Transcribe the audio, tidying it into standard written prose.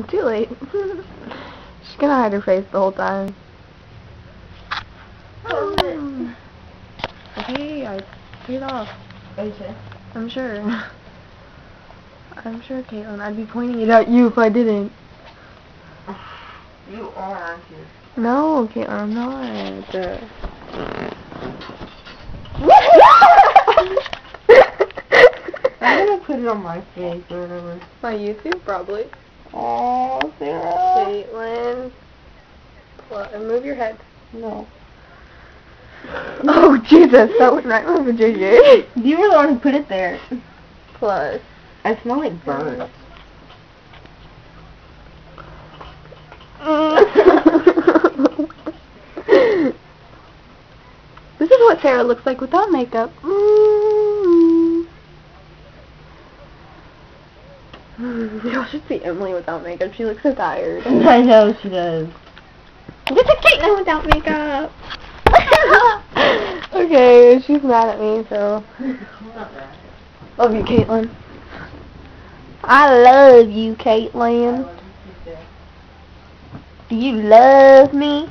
Too late. She's gonna hide her face the whole time. Okay, I paid off. Are you sure? I'm sure. I'm sure, Caitlin. I'd be pointing it at you if I didn't. You are, aren't you? No, Caitlin, I'm not. I'm gonna put it on my face or whatever. On YouTube, probably. Oh, Sarah. Caitlin. Move your head. No. Oh, Jesus, that went right over JJ. You were the one who put it there. Plus. I smell like burnt. This is what Sarah looks like without makeup. Y'all should see Emily without makeup. She looks so tired. I know she does. This is Caitlin without makeup. Okay, she's mad at me, so. Love you, Caitlin. I love you, Caitlin. Do you love me?